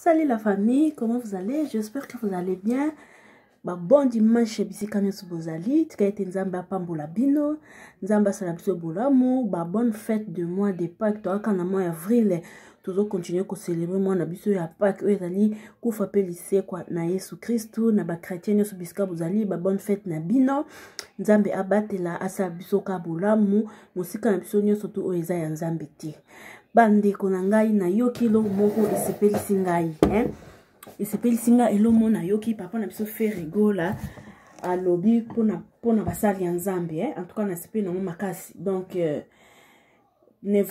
Salut la famille, comment vous allez? J'espère que vous allez bien. Bon dimanche, bisikane subozali. Tika ete nzamba pambola bino. Nzamba salabiso bolamu. Bonne fête de mois de Pâques. Toi, quand mois avril, toujours continuer à célébrer mois na biso ya Pâques. Ezali kufa pe lycée kwa na Yesu Christu na ba chrétien nyo subisika bozali. Bonne fête na bino. Nzambe abatela asalabiso ka bolamu. Musika na biso nyo soto o eza ya nzambe ti. Bandeko na ngai na yoki lo moko esepelisi ngai, esepelisi ngai elomo na yoki papa na biso fe rigola alobi pona basali ya nzambe, en tout cas na sepeli na makasi. Donc ne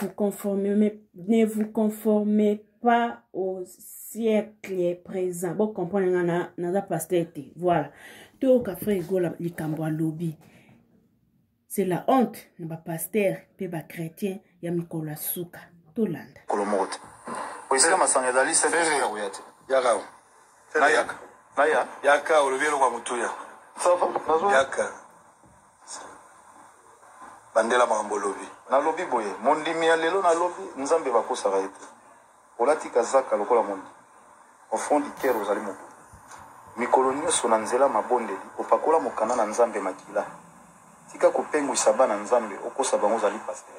vous conformez pas au siècle présent. Bon comprendre na za pasteur te. Voilà. To ka fe rigola likambo alobi. C'est la honte na ba pasteur pe ba chrétien ya mikolo suka. Tolanda. Kolomote. Oisika masanga dali se ya uyate. Yaka. Nayaka. Naya. Yaka olobelo kwa mutuya. Safa. Yaka. Bandela mambo lobi. Na lobi boye. Mondimi ya lelo na lobi nzambe bakosa raite. Olati kazaka lokola mondi. Au fond du cœur aux aliments. Mikolonia sonanzela mabondeli opakola mokana na nzambe makila. Tika kopengu isaba na nzambe okosa bango zali pasteur.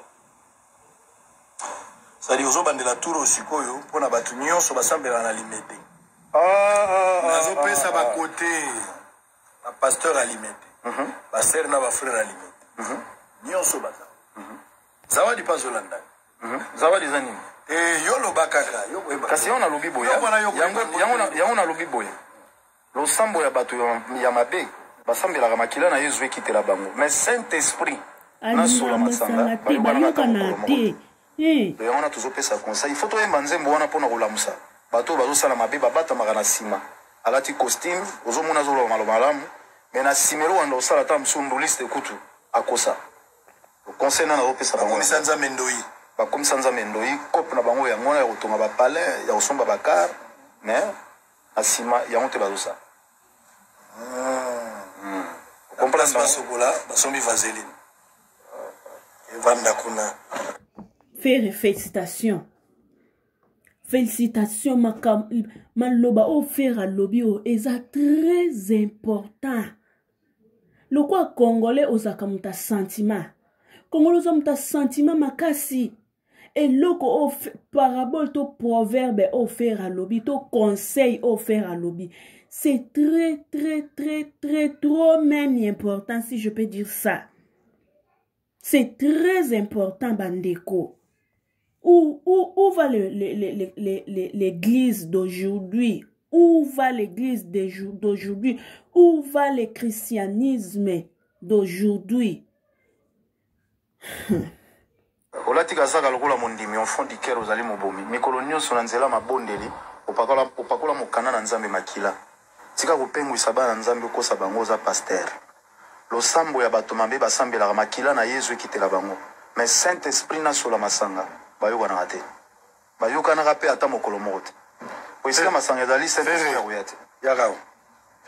Sali ozo bandela turo sikoyo pona batu nyonso basambela na limete. Nazo pesa ba côté ba pasteur alimete. Ba sœur na ba frère alimete. Nyonso bata. Zawadi pa zolanda. Zawadi za nini? Yolo bakaka, yo eba. Kasi ona lobi boya. Yango na lobi boya. Lo sambo ya batu ya mabe basambela ka makila na Yesu ekitela bango. Mais Saint-Esprit na sola masanga bayoka na te. On a toujours fait ça conseil. Il faut trouver manzembo wana pona kulamusa. Bato bazo sala mabe babata magana sima. Alati costume, ozo mona zo malamu. Mais na simero wanda osala ta msundu liste kutu akosa. Le conseil na na opesa bango misanza mendoi. Ba komisanza mendoi kop na bango ya ngona ya kotonga ba palais ya osomba bakar, mais asima ya onte bazo sa. Comprendre pas sokola, basombi vaseline. Evanda kuna. Faire félicitations. Félicitations, maloba o faire à lobby o eza très important. Le quoi congolais osaka muta sentiment. Congolais osa muta sentiment makasi. Et loko o parabole to proverbe o faire à lobby to conseil o faire à lobby. C'est très trop même important si je peux dire ça. C'est très important bandeko. Où va l'église d'aujourd'hui? Où va l'église d'aujourd'hui? Où va le christianisme d'aujourd'hui? Olati kazaka lokola mondimi en fond du cœur ozali mobomi. Mikolo nyonso na nzela mabondeli opakola mokana na nzambe makila. Tika kopengu isaba na nzambe okosa bango za pasteur. Losambo ya bato mabe basambela makila na Yesu ekitela bango. Mais Saint-Esprit na sola masanga. Bayoka na te. Bayoka na pe ata mokolo moko te. Oisika masanga dali se ya uyate. Yaka.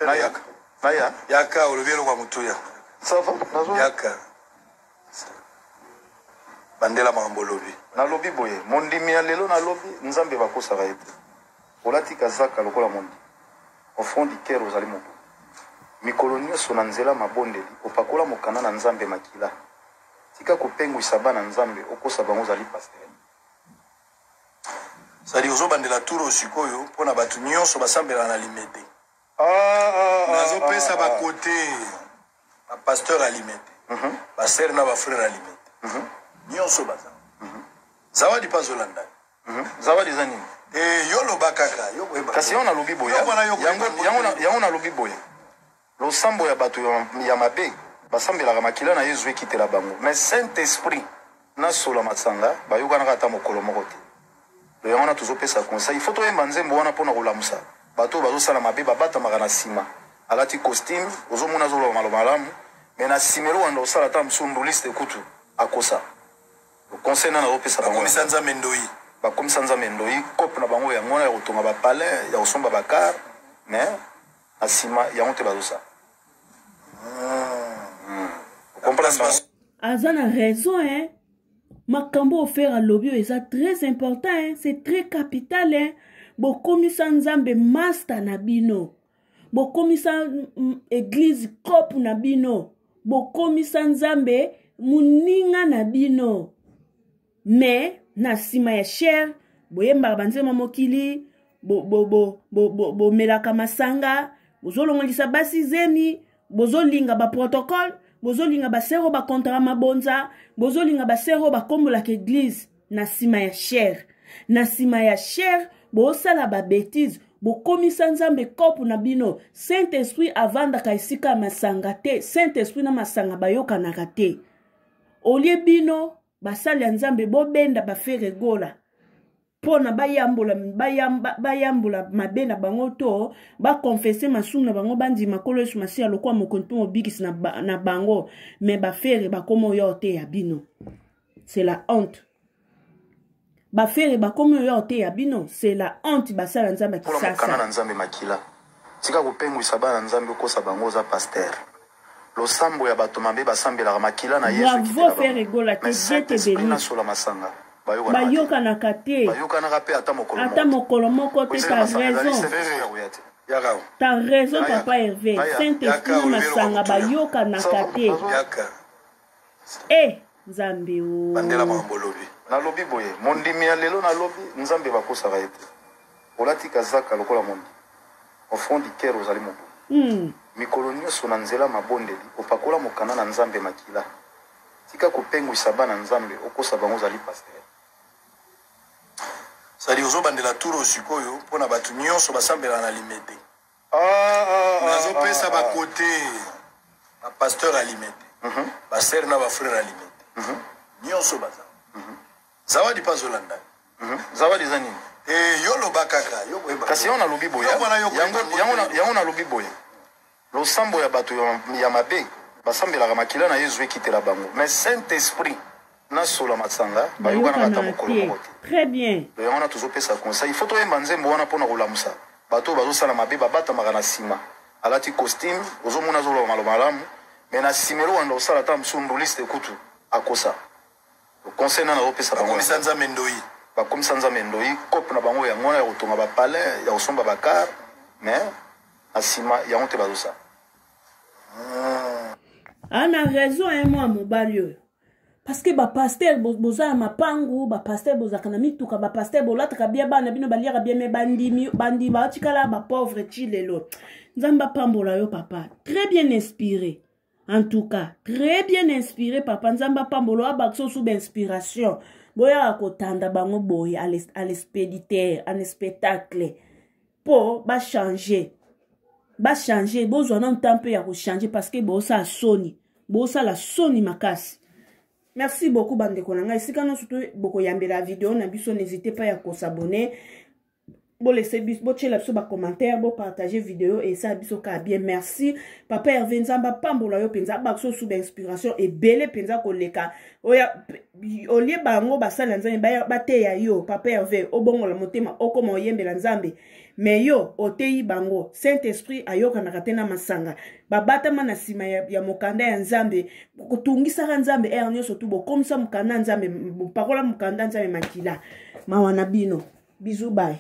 Nayaka. Naya. Yaka olobelo kwa mutuya. Safa. Nazo. Yaka. Bandela mambo lobi. Na lobi boye. Mondimi ya lelo na lobi nzambe bakosa raite. Olati kazaka lokola mondi. Au fond du cœur aux aliments. Mikolonia sonanzela mabondeli opakola mokana na nzambe makila. Tika kopengu isaba na nzambe okosa bango zali pasteur. Sali ozo bandela turo sikoyo pona batu nyonso basambela na limete. Nazo pesa ba côté ba pasteur alimete. Ba sœur na ba frère alimete. Nyonso bata. Zawadi pa zolanda. Zawadi za nini? Yolo bakaka, yo eba. Kasi ona lobi boya. Yango na lobi boya. Lo sambo ya bato ya mabe basambela ka makila na Yesu ekitela bango. Mais Saint-Esprit na sola masanga bayoka na kata mokolo moko te. Le yango na toujours pesa conseil. Il faut trouver manzembo wana pona kulamusa. Bato bazo sala mabe babata magana sima. Alati costume, ozo mona zo malamu. Mais na simero wanda osala ta msundu liste kutu akosa. Le conseil na na opesa bango komisanza mendoi. Ba komisanza mendoi kop na bango ya ngona ya kotonga ba palais ya osomba bakar, mais asima ya onte bazo sa. Azana raison, hein? Makambo offert à lobby, c'est très important, hein? C'est très capital, hein? bokomisa nzambe master na bino, bokomisa église kopu na bino, bokomisa nzambe muninga na bino. Mais na sima ya cher boyemba banzema mokili bo melaka masanga, bozolongolisa basi zemi, bozolinga ba protocole, bozolinga basero ba kontra mabonza, bozolinga basero ba kombolaka église na sima ya cher. Na sima ya cher bosala ba bêtise, bokomisa nzambe kopu na bino. Saint-Esprit avandaka esika masanga te, Saint-Esprit na masanga bayokanaka te. Olie bino basali ya nzambe bobenda bafere gola pona bayambula mabe na bango to bakonfese masumu na bango bandi makolo Yesu Masiya lokwa mokonzi mobikisi na bango, me bafere bakomo yo te ya bino. C'est la honte. Bafere bakomo yo te ya bino, c'est la honte. Basala nzambe kisasa kana na nzambe makila tika kupengwisa bana nzambe kosa bango za pasteur losambo ya bato mabe basambelaka makila na Yesu kitela. Bravo frère Gola, te Dieu te bénisse. Bayokanaka te. Bayokanaka pe ata mokolo moko te. T'as raison papa Hervé. Saint-Esprit masanga bayokanaka te. Nzambe o bandela mambolobi na lobi boye mondimi ya lelo na lobi nzambe bakosaka ete olatika zaka lokola mondi au fond du cœur ozali mobu mikolo nyonso na nzela mabondeli opakola mokanda na nzambe makila tika kopengwisa bana nzambe okosa bango ozali pasteur sali ozobandela turo sikoyo mpona bato nyonso basambela na limete nazopesa bakote bapasteur alimete basere na bafrere alimete nyonso baza zawadi pa zolanda zawadi za nini yoloba kaka kasi yango nalobi boye yango nalobi boye losambo ya bato ya mabe basambelaka makila na Yesu ekitela bango, mais Saint-Esprit nasola masanga bayokanaka ata mokolo moko te. Très bien. yango na tozopesa conseil, il faut toyemba nzembo wana mpona kolamusa bato bazosala mabe babatamaka na nsima alati costume ozomona azoloba maloba malamu mais na simelo wanda osala ata msunduliste kutu akosa conseil na opesa bango bakomisa nzambe ndoi bakomisa nzambe ndoi kope na bango yango ya kotonga bapalais ya kosomba bakar mais na nsima yango te bazosala. Ana raison moi mobali oyo parce que ba pasteur boza mapangu ba pasteur bozaka na mituka ba pasteur bolataka bien bana bino baliaka bien me bandi ba tikala ba pauvre chilelo nzamba pambola yo papa très bien inspiré. En tout cas, très bien inspiré, papa. Nzamba pambolo abakso sous inspiration. Boya kotanda bango boy à l'expéditeur, en spectacle. Pour ba changer. Ba changer. Bozo non temps peu ya ko changer parce que bosa soni. Bosa la soni makasi. Merci beaucoup bande konanga. Ici quand surtout boko yambe la vidéo na biso n'hésitez pas à s'abonner. Bon laissez bon chez la commentaire, bon partager vidéo et ça biso ka bien merci papa Hervé Nzamba pambola yo penza bakso sous inspiration et belé penza koleka oya olie bango basala nzambe ba te ya yo papa Hervé obongo la motema okoma oyembe la nzambe mais yo oteyi bango Saint-Esprit ayoka na katena masanga babata mana sima ya mokanda ya nzambe kutungisa nzambe ernyo surtout bo komisa mokanda nzambe parola mokanda nzambe makila mawana bino bisous bye.